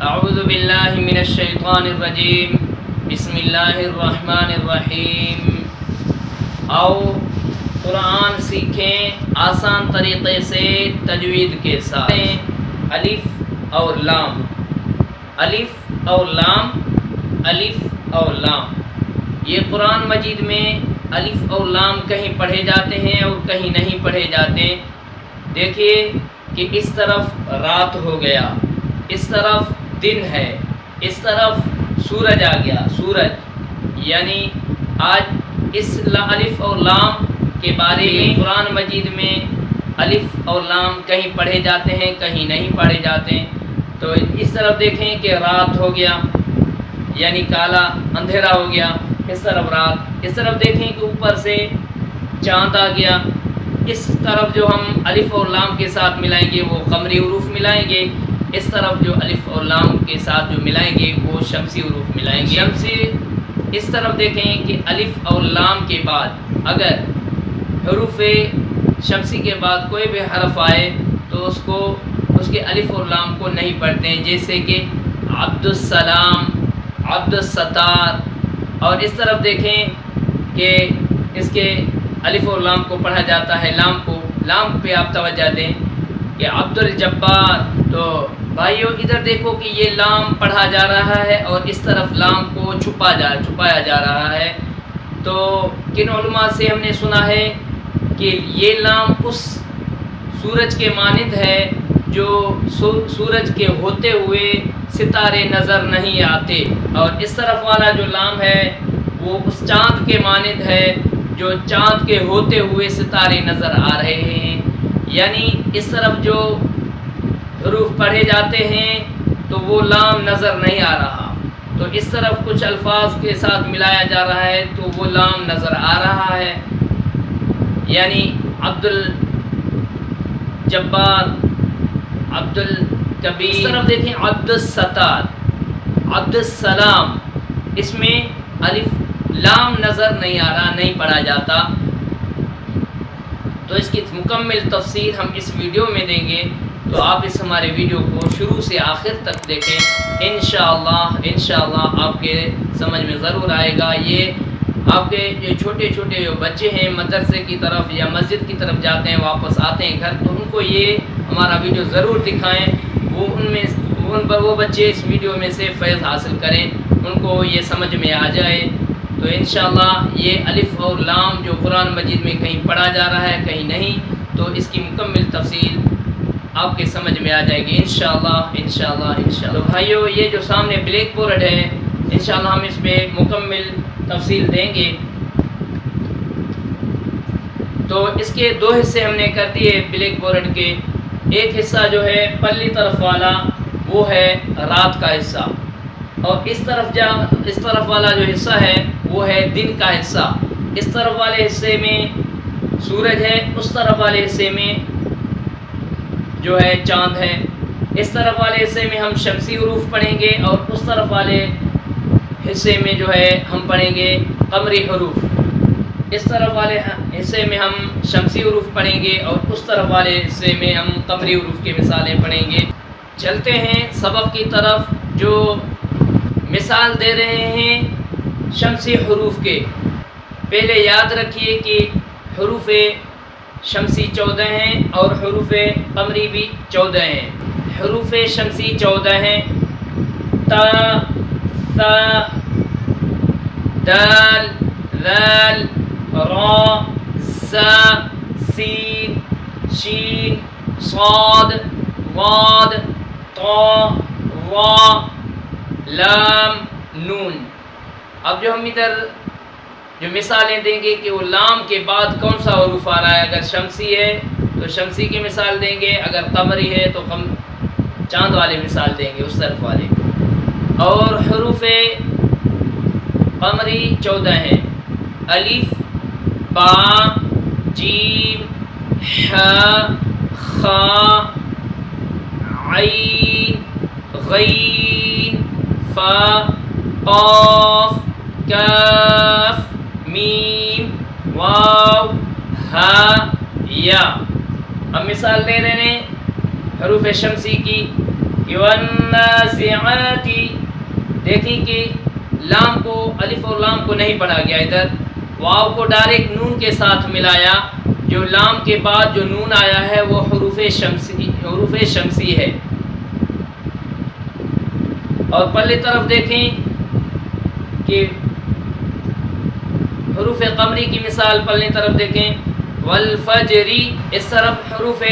اعوذ باللہ من الشیطان الرجیم بسم اللہ الرحمن الرحیم۔ آؤ قرآن سیکھیں آسان طریقے سے تجوید کے ساتھ۔ الف اور لام، الف اور لام، الف اور لام، یہ قرآن مجید میں الف اور لام کہیں پڑھے جاتے ہیں اور کہیں نہیں پڑھے جاتے۔ دیکھیے کہ اس طرف رات ہو گیا، اس طرف دن ہے، اس طرف سورج آ گیا، سورج، یعنی آج اس الف اور لام کے بارے میں قرآن مجید میں الف اور لام کہیں پڑھے جاتے ہیں کہیں نہیں پڑھے جاتے ہیں۔ تو اس طرف دیکھیں کہ رات ہو گیا، یعنی کالا اندھیرا ہو گیا، اس طرف رات، اس طرف دیکھیں کہ اوپر سے چاند آ گیا۔ اس طرف جو ہم الف اور لام کے ساتھ ملائیں گے وہ قمری حروف ملائیں گے، اس طرف جو الف اور لام کے ساتھ جو ملائیں گے وہ شمسی حروف ملائیں گے۔ شمسی، اس طرف دیکھیں کہ الف اور لام کے بعد اگر حروف شمسی کے بعد کوئی بھی حرف آئے تو اس کے الف اور لام کو نہیں پڑھتے ہیں، جیسے کہ عبد السلام، عبد الستار۔ اور اس طرف دیکھیں کہ اس کے الف اور لام کو پڑھا جاتا ہے، لام پہ آپ توجہ دیں کہ عبد الجبار۔ تو بھائیو ادھر دیکھو کہ یہ لام پڑھا جا رہا ہے اور اس طرف لام کو چھپایا جا رہا ہے۔ تو کن علماء سے ہم نے سنا ہے کہ یہ لام اس سورج کے مانند ہے جو سورج کے ہوتے ہوئے ستارے نظر نہیں آتے، اور اس طرف والا جو لام ہے وہ اس چاند کے مانند ہے جو چاند کے ہوتے ہوئے ستارے نظر آ رہے ہیں۔ یعنی اس طرف جو حروف پڑھے جاتے ہیں تو وہ لام نظر نہیں آ رہا، تو اس طرف کچھ الفاظ کے ساتھ ملایا جا رہا ہے تو وہ لام نظر آ رہا ہے، یعنی عبد الجبار، عبد الکبیر۔ اس طرف دیکھیں عبد الستار، عبد السلام، اس میں الف لام نظر نہیں آ رہا، نہیں پڑھا جاتا۔ تو اس کی مکمل تفصیل ہم اس ویڈیو میں دیں گے، تو آپ اس ہمارے ویڈیو کو شروع سے آخر تک دیکھیں، انشاءاللہ آپ کے سمجھ میں ضرور آئے گا۔ یہ آپ کے جو چھوٹے چھوٹے جو بچے ہیں مدرسے کی طرف یا مسجد کی طرف جاتے ہیں، واپس آتے ہیں گھر، تو ان کو یہ ہمارا ویڈیو ضرور دکھائیں، وہ بچے اس ویڈیو میں سے فیض حاصل کریں، ان کو یہ سمجھ میں آ جائے۔ تو انشاءاللہ یہ الف اور لام جو قرآن مجید میں کہیں پڑھا جا رہا ہے کہیں نہیں، تو اس کی مکمل تفصیل آپ کے سمجھ میں آ جائے گی انشاءاللہ۔ تو بھائیو یہ جو سامنے بلیک بورڈ ہے، انشاءاللہ ہم اس پہ مکمل تفصیل دیں گے۔ تو اس کے دو حصے ہم نے کر دیے بلیک بورڈ کے۔ ایک حصہ جو ہے پلی طرف والا وہ ہے رات کا حصہ، اور اس طرف والا جو حصہ ہے وہ ہے دن کا حصہ۔ اس طرف والے حصے میں سورج ہے، اس طرف والے حصے میں جو ہے چاند ہے۔ اس طرف والے حصے میں ہم شمسی حروف پڑھیں گے اور اس طرف والے حصے میں جو ہے ہم پڑھیں گے قمری حروف۔ اس طرف والے حصے میں ہم شمسی حروف پڑھیں گے اور اس طرف والے حصے میں ہم قمری حروف کی مثالیں پڑھیں گے۔ چلتے ہیں سبق کی طرف، جو مثال دے رہے ہیں شمسی حروف کے۔ پہلے یاد رکھیے کہ حروف شمسی 14 ہیں اور حروف قمری بھی 14 ہیں۔ حروف شمسی 14 ہیں: تا، ثا، دال، ذال، را، سا، سین، شین، صاد، ضاد، طا، ظا، لام، نون۔ اب جو ہم ادھر جو مثالیں دیں گے کہ وہ لام کے بعد کون سا حروف آ رہا ہے، اگر شمسی ہے تو شمسی کی مثال دیں گے، اگر قمری ہے تو چاند والے مثال دیں گے، اس طرف والے۔ اور حروف قمری 14 ہیں: الف، با، جیم، ح، خ، عین، غین، فا، قاف، کاف، میم، واو، ہا، یا۔ اب مثال دے رہے ہیں حروف شمسی کی کہ والنازعات، دیکھیں کہ لام کو الف اور لام کو نہیں پڑھا گیا، ادھر واو کو ڈائریکٹ نون کے ساتھ ملایا، جو لام کے بعد جو نون آیا ہے وہ حروف شمسی ہے۔ اور پہلی طرف دیکھیں کہ حروف قمری کی مثال پہلی طرف دیکھیں، والفجری، اس طرف حروف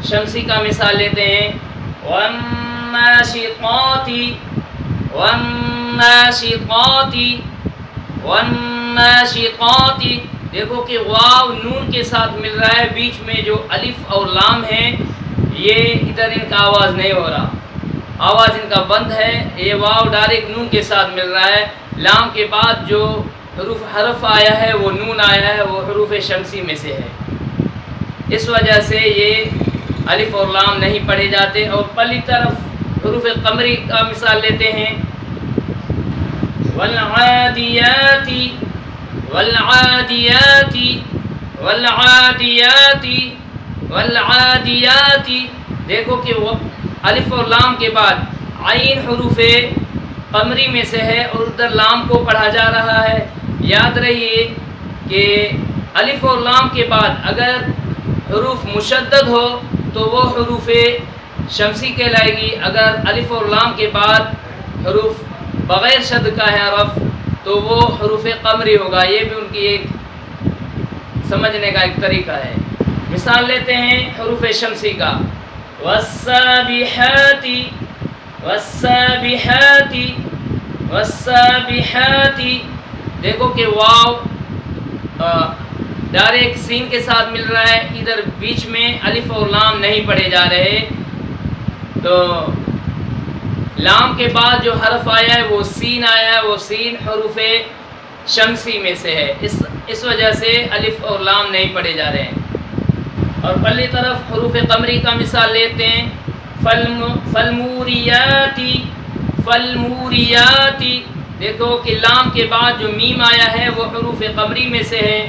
شمسی کا مثال لیتے ہیں، والناشطات، والناشطات، والناشطات، دیکھو کہ واو نون کے ساتھ مل رہا ہے، بیچ میں جو الف اور لام ہے یہ ادھر ان کا آواز نہیں ہو رہا، آواز ان کا بند ہے، یہ واو ڈائریکٹ نون کے ساتھ مل رہا ہے، لام کے بعد جو حرف آیا ہے وہ نون آیا ہے، وہ حروف شمسی میں سے ہے، اس وجہ سے یہ الف اور لام نہیں پڑھے جاتے۔ اور پہلی طرف حروف قمری کا مثال لیتے ہیں، والعادیات، والعادیات، والعادیات، والعادیات، دیکھو کہ وہ الف اور لام کے بعد عین حروف قمری میں سے ہے اور ادھر لام کو پڑھا جا رہا ہے۔ یاد رہیے کہ الف اور لام کے بعد اگر حروف مشدد ہو تو وہ حروف شمسی کہلائے گی، اگر الف اور لام کے بعد حروف بغیر شد کا ہے حرف تو وہ حروف قمری ہوگا، یہ بھی ان کی ایک سمجھنے کا ایک طریقہ ہے۔ مثال لیتے ہیں حروف شمسی کا، والسابحات، والسابحات، والسابحات، دیکھو کہ واو ڈائریکٹ سین کے ساتھ مل رہا ہے، ادھر بیچ میں الف اور لام نہیں پڑھے جا رہے، تو لام کے بعد جو حرف آیا ہے وہ سین آیا ہے، وہ سین حروف شمسی میں سے ہے، اس وجہ سے الف اور لام نہیں پڑھے جا رہے ہیں۔ اور پہلی طرف حروف قمری کا مثال لیتے ہیں، فالموریات، فالموریات، دیکھو کہ لام کے بعد جو میم آیا ہے وہ حروف قمری میں سے ہے،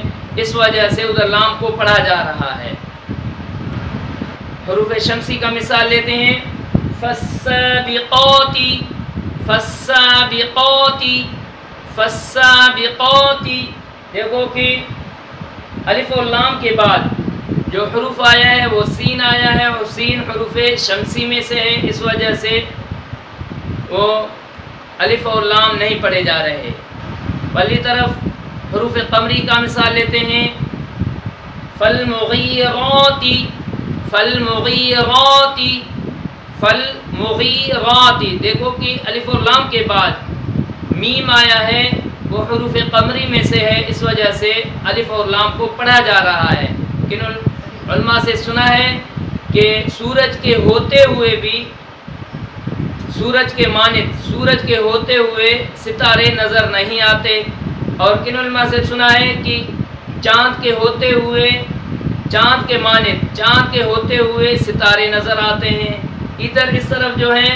اس وجہ سے ادھر لام کو پڑھا جا رہا ہے۔ حروف شمسی کا مثال لیتے ہیں، فالسابقات، فالسابقات، فالسابقات، دیکھو کہ الف اور لام کے بعد جو حروف آیا ہے وہ سین آیا ہے اور سین حروف شمسی میں سے ہے، اس وجہ سے وہ الف اور لام نہیں پڑھے جا رہے۔ پہلی طرف حروف قمری کا مثال لیتے ہیں، فالمغیرات، فالمغیرات، فالمغیرات، دیکھو کہ الف اور لام کے بعد میم آیا ہے وہ حروف قمری میں سے ہے، اس وجہ سے الف اور لام کو پڑھا جا رہا ہے۔ لیکن علماء سے سنا ہے کہ سورج کے ہوتے ہوئے بھی، سورج کے مانند، سورج کے ہوتے ہوئے ستارے نظر نہیں آتے، اور کن علماء سے سنا ہے کہ چاند کے ہوتے ہوئے، چاند کے مانند، چاند کے ہوتے ہوئے ستارے نظر آتے ہیں۔ ادھر اس طرف جو ہے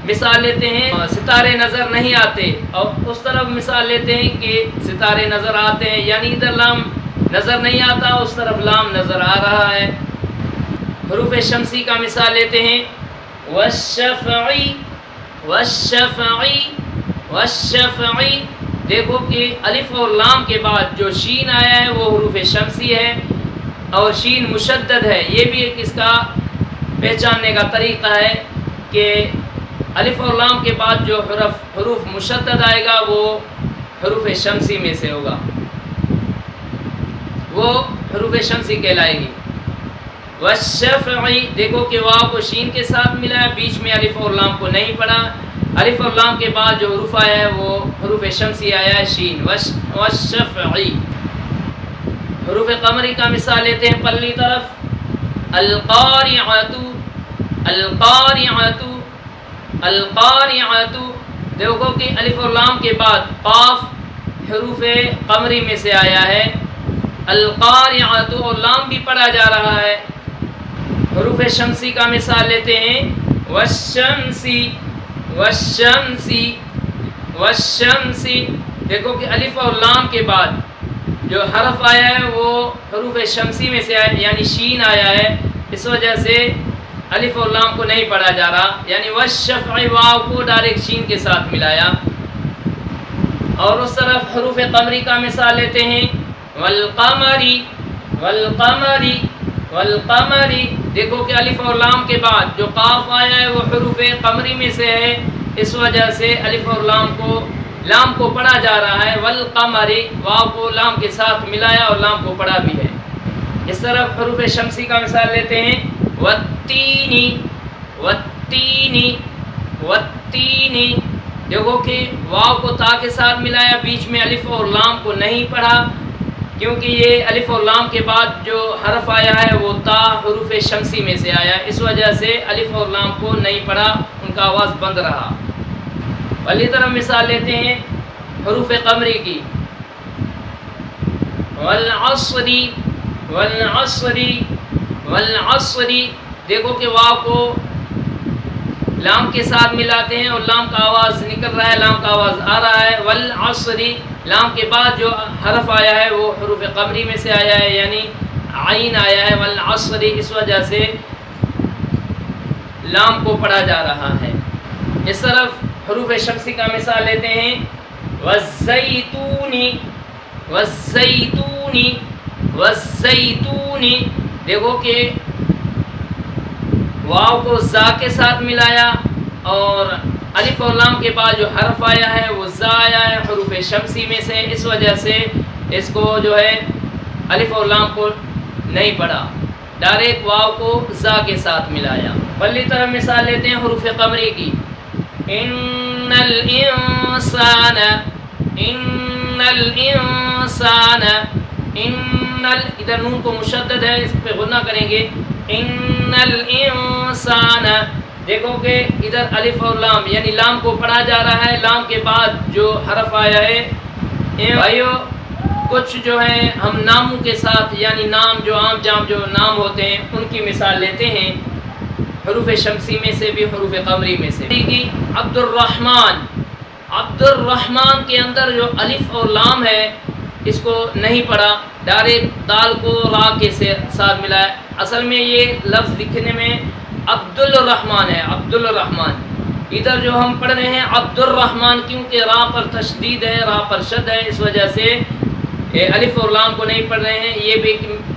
مثال لیتے ہیں ستارے نظر نہیں آتے، اور اس طرف مثال لیتے ہیں کہ ستارے نظر آتے ہیں، یعنی ادھر لام نظر نہیں آتا، اس طرف لام نظر آ رہا ہے۔ حروف شمسی کا مثال لیتے ہیں، والشفعی، والشفعی، والشفعی، دیکھو کہ الف اور لام کے بعد جو شین آیا ہے وہ حروف شمسی ہے اور شین مشدد ہے، یہ بھی ایک اس کا پہچاننے کا طریقہ ہے کہ الف اور لام کے بعد جو حروف مشدد آئے گا وہ حروف شمسی میں سے ہوگا، وہ حروف شمسی کہلائے گی۔ والشفعی، دیکھو کہ واو کو شین کے ساتھ ملا ہے، بیچ میں الف اور لام کو نہیں پڑھا، الف اور لام کے بعد جو حروف آیا ہے وہ حروف شمسی آیا ہے، شین، والشفعی۔ حروف قمری کا مثال لیتے ہیں پہلی طرف، القارعۃ، القارعۃ، القارعۃ، دیکھو کہ الف اور لام کے بعد قاف حروف قمری میں سے آیا ہے، القارعۃ، اور لام بھی پڑھا جا رہا ہے۔ حروف شمسی کا مثال لیتے ہیں، والشمسی، والشمسی، والشمسی، دیکھو کہ الف اور لام کے بعد جو حرف آیا ہے وہ حروف شمسی میں سے آیا، یعنی شین آیا ہے، اس وجہ سے الف اور لام کو نہیں پڑھا جا رہا، یعنی والشفع واو کو ڈائریکٹ شین کے ساتھ ملایا۔ اور اس طرف حروف قمری کا مثال لیتے ہیں، والقمری والقمری والقمری، دیکھو کہ الف اور لام کے بعد جو قاف آیا ہے وہ حروف قمری میں سے ہے، اس وجہ سے الف اور لام کو پڑھا جا رہا ہے۔ والقمری، واو کو لام کے ساتھ ملایا اور لام کو پڑھا بھی ہے۔ اس طرف حروف شمسی کا مثال لیتے ہیں، والتینی والتینی والتینی، دیکھو کہ واو کو تا کے ساتھ ملایا، بیچ میں الف اور لام کو نہیں پڑھا، کیونکہ یہ الف اور لام کے بعد جو حرف آیا ہے وہ تا حروف شمسی میں سے آیا، اس وجہ سے الف اور لام کو نہیں پڑھا، ان کا آواز بند رہا۔ والی طرف مثال لیتے ہیں حروف قمری کی، والعصری والعصری والعصری، دیکھو کہ واو کو لام کے ساتھ ملاتے ہیں اور لام کا آواز نکل رہا ہے، لام کا آواز آ رہا ہے۔ والعصری، لام کے بعد جو حرف آیا ہے وہ حروف قمری میں سے آیا ہے، یعنی عین آیا ہے، والعصری، اس وجہ سے لام کو پڑھا جا رہا ہے۔ اس طرف حروف شمسی کا مثال لیتے ہیں، والزیتونی والزیتونی والزیتونی، دیکھو کہ واو کو زا کے ساتھ ملایا اور الف اور لام کے بعد جو حرف آیا ہے وہ زا آیا ہے حروف شمسی میں سے، اس وجہ سے اس کو جو ہے الف اور لام کو نہیں پڑھا، ڈائریکٹ واو کو زا کے ساتھ ملایا۔ پہلی طرف مثال لیتے ہیں حروف قمری کی، ان الانسان ان الانسان، ادھر نون کو مشدد ہے، اس پہ غنہ کریں گے، ان الانسان، دیکھو کہ ادھر الف اور لام یعنی لام کو پڑھا جا رہا ہے، لام کے بعد جو حرف آیا ہے۔ بھائیو کچھ جو ہے ہم ناموں کے ساتھ، یعنی نام جو عام جام جو نام ہوتے ہیں ان کی مثال لیتے ہیں، حروف شمسی میں سے بھی حروف قمری میں سے۔ عبد الرحمن، عبد الرحمن کے اندر جو الف اور لام ہے اس کو نہیں پڑھا، ڈائریکٹ دال کو را کے ساتھ ملایا۔ اصل میں یہ لفظ لکھنے میں عبد الرحمن ہے، عبد الرحمن، ادھر جو ہم پڑھ رہے ہیں عبد الرحمن، کیونکہ را پر تشدید ہے، را پر شد ہے، اس وجہ سے الف اور لام کو نہیں پڑھ رہے ہیں۔ یہ بھی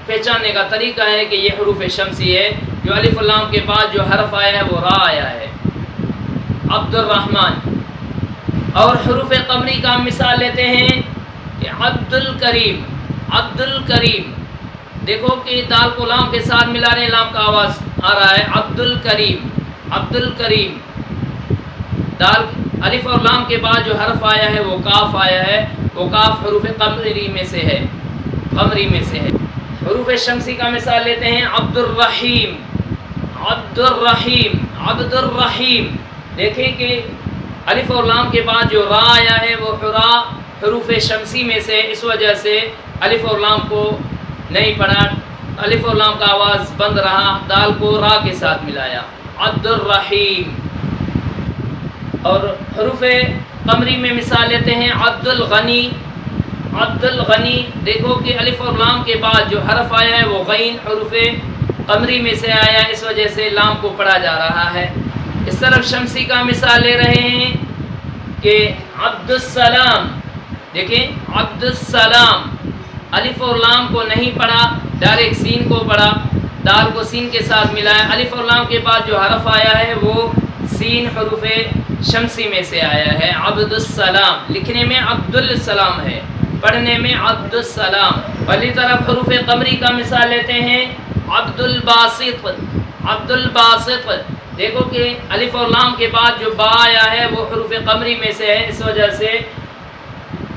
پہچاننے کا طریقہ ہے کہ یہ حروف شمسی ہے، جو الف اور لام کے بعد جو حرف آیا ہے وہ را آیا ہے، عبد الرحمن۔ اور حروف قمری کا مثال لیتے ہیں کہ عبد الکریم، عبد الکریم، دیکھو کہ دال کو لام کے ساتھ ملا رہے ہیں، لام کا آواز آ رہا ہے، عبد الکریم، عبد الکریم، دال الف اور لام کے بعد جو حرف آیا ہے وہ کاف آیا ہے، وہ کاف حروف قمری میں سے ہے، قمری میں سے ہے۔ حروف شمسی کا مثال لیتے ہیں، عبد الرحیم، عبد الرحیم، عبد الرحیم، دیکھیں کہ الف اور لام کے بعد جو را آیا ہے وہ حروف شمسی میں سے، اس وجہ سے الف اور لام کو نہیں پڑھا، الف اور لام کا آواز بند رہا، دال کو را کے ساتھ ملایا، عبد الرحیم۔ اور حروف قمری میں مثال لیتے ہیں، عبد الغنی، عبد الغنی، دیکھو کہ الف اور لام کے بعد جو حرف آیا ہے وہ غین حروف قمری میں سے آیا، اس وجہ سے لام کو پڑھا جا رہا ہے۔ اس طرف شمسی کا مثال لے رہے ہیں کہ عبد السلام، دیکھیں عبد السلام، الف اور لام کو نہیں پڑھا، ڈائریکٹ سین کو پڑھا، دال کو سین کے ساتھ ملایا، الف اور لام کے بعد جو حرف آیا ہے وہ سین حروف شمسی میں سے آیا ہے، عبد السلام، لکھنے میں عبد السلام ہے، پڑھنے میں عبد السلام۔ پہلی طرف حروف قمری کا مثال لیتے ہیں، عبد الباسط، عبد الباسط، دیکھو کہ الف اور لام کے بعد جو با آیا ہے وہ حروف قمری میں سے ہے، اس وجہ سے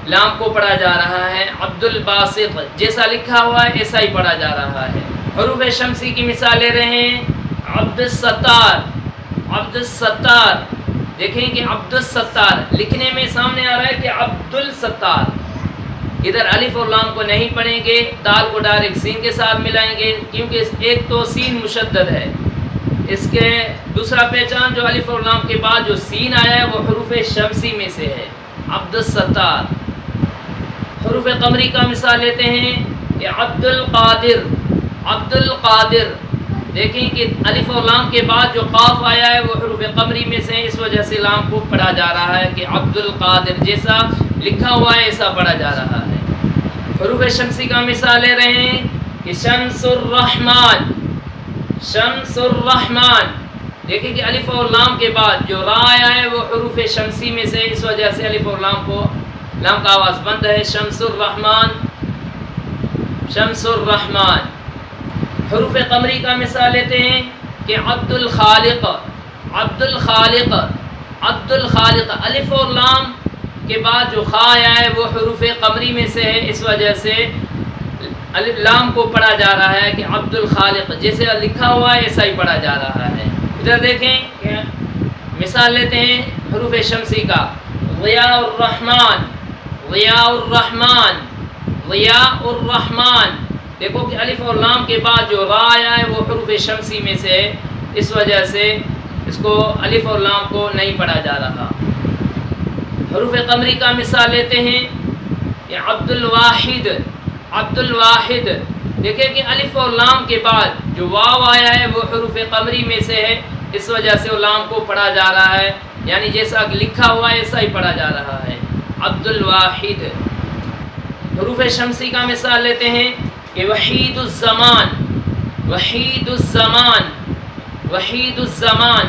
لام کو پڑھا جا رہا ہے، عبد الباسط، جیسا لکھا ہوا ہے ایسا ہی پڑھا جا رہا ہے۔ حروف شمسی کی مثال لے رہے ہیں، عبد الستار، عبد الستار، دیکھیں کہ عبد الستار، لکھنے میں سامنے آ رہا ہے کہ عبد الستار، ادھر الف اور لام کو نہیں پڑھیں گے، دال کو ڈائریکٹ سین کے ساتھ ملائیں گے، کیونکہ ایک تو سین مشدد ہے، اس کے دوسرا پہچان جو الف اور لام کے بعد جو سین آیا ہے وہ حروف شمسی میں سے ہے، عبد الستار۔ حروف قمری کا مثال لیتے ہیں کہ عبد القادر، عبد القادر، دیکھیں کہ الف اور لام کے بعد جو قاف آیا ہے وہ حروف قمری میں سے، اس وجہ سے لام کو پڑھا جا رہا ہے کہ عبد القادر جیسا لکھا ہوا ہے ایسا پڑھا جا رہا ہے۔ حروف شمسی کا مثال لے رہے ہیں کہ شمس الرحمن، شمس الرحمن، دیکھیں کہ الف اور لام کے بعد جو را آیا ہے وہ حروف شمسی میں سے، اس وجہ سے الف اور لام کا آواز بند ہے۔ شمس الرحمن، شمس الرحمن۔ حروف قمری کا مثال لیتے ہیں کہ عبد الخالق، عبد الخالق، عبد الخالق، الف اور لام کے بعد جو خا آیا ہے وہ حروف قمری میں سے ہے، اس وجہ سے الف لام کو پڑھا جا رہا ہے کہ عبد الخالق جیسے لکھا ہوا ہے ایسا ہی پڑھا جا رہا ہے۔ ادھر دیکھیں کہ مثال لیتے ہیں حروف شمسی کا، ضیاء الرحمن، ضیاء الرحمن، ضیاء الرحمن، دیکھو کہ الف اور لام کے بعد جو را آیا ہے وہ حروف شمسی میں سے ہے، اس وجہ سے اس کو الف اور لام کو نہیں پڑھا جا رہا۔ حروف قمری کا مثال لیتے ہیں کہ عبد الواحد، عبد الواحد، دیکھیں کہ الف اور لام کے بعد جو واو آیا ہے وہ حروف قمری میں سے ہے، اس وجہ سے وہ لام کو پڑھا جا رہا ہے، یعنی جیسا لکھا ہوا ہے ایسا ہی پڑھا جا رہا ہے، عبد الواحد۔ حروف شمسی کا مثال لیتے ہیں کہ وحید الزمان، وحید الزمان، وحید الزمان،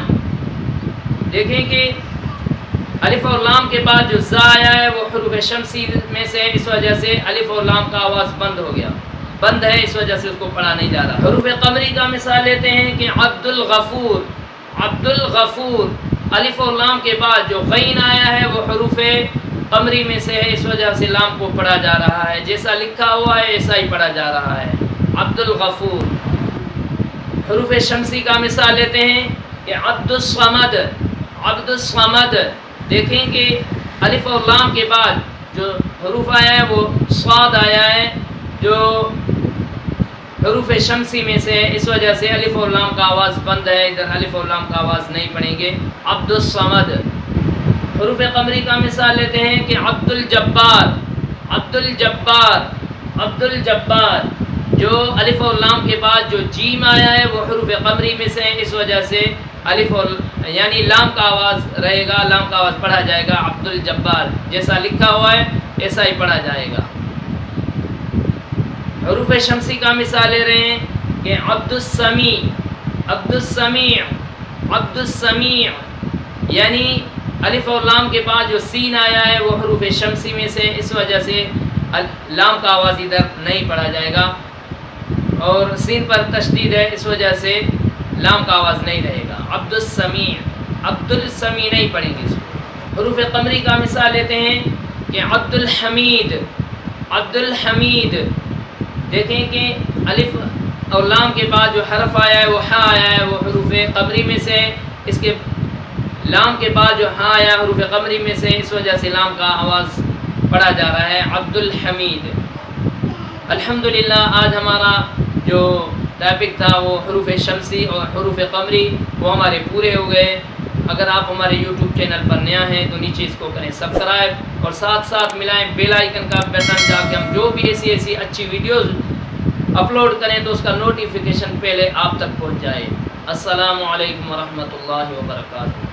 دیکھیں کہ الف اور لام کے بعد جو زا آیا ہے وہ حروف شمسی میں سے، اس وجہ سے الف اور لام کا آواز بند ہو گیا، بند ہے، اس وجہ سے اس کو پڑھا نہیں جا رہا۔ حروف قمری کا مثال لیتے ہیں کہ عبد الغفور، عبد الغفور، الف اور لام کے بعد جو غین آیا ہے وہ حروف قمری میں سے ہے، اس وجہ سے لام کو پڑھا جا رہا ہے، جیسا لکھا ہوا ہے ایسا ہی پڑھا جا رہا ہے، عبد الغفور۔ حروف شمسی کا مثال لیتے ہیں کہ عبد الصمد، عبد الصمد، دیکھیں کہ الف اور لام کے بعد جو حروف آیا ہے وہ صاد آیا ہے جو حروف شمسی میں سے ہے، اس وجہ سے الف اور لام کا آواز بند ہے، ادھر الف اور لام کا آواز نہیں پڑھیں گے، عبد الصمد۔ حروف قمری کا مثال لیتے ہیں کہ عبد الجبار، عبد الجبار، عبد الجبار، جو الف اور لام کے بعد جو جیم آیا ہے وہ حروف قمری میں سے ہے، اس وجہ سے الف اور یعنی لام کا آواز رہے گا، لام کا آواز پڑھا جائے گا، عبد الجبار جیسا لکھا ہوا ہے ایسا ہی پڑھا جائے گا۔ حروف شمسی کا مثال لے رہے ہیں کہ عبد السمیع، عبد السمیع، عبد السمیع، یعنی الف اور لام کے بعد جو سین آیا ہے وہ حروف شمسی میں سے، اس وجہ سے لام کا آواز ادھر نہیں پڑھا جائے گا، اور سین پر تشدید ہے، اس وجہ سے لام کا آواز نہیں رہے گا، عبد السمیع، عبد السمیع نہیں پڑھیں گے اس کو۔ حروف قمری کا مثال لیتے ہیں کہ عبد الحمید، عبد الحمید، دیکھیں کہ الف اور لام کے بعد جو حرف آیا ہے وہ ہاں آیا ہے وہ حروف قمری میں سے، اس کے لام کے بعد جو ہاں آیا حروف قمری میں سے، اس وجہ سے لام کا آواز پڑھا جا رہا ہے، عبد الحمید۔ الحمدللہ آج ہمارا جو ٹاپک تھا وہ حروف شمسی اور حروف قمری وہ ہمارے پورے ہو گئے۔ اگر آپ ہمارے یوٹیوب چینل پر نیا ہیں تو نیچے اس کو کریں سبسکرائب، اور ساتھ ساتھ ملائیں بیل آئیکن کا بٹن، تاکہ ہم جو بھی ایسی اچھی ویڈیوز اپلوڈ کریں تو اس کا نوٹیفیکیشن پہلے آپ تک پہنچ جائے۔ السلام علیکم ورحمۃ اللہ وبرکاتہ۔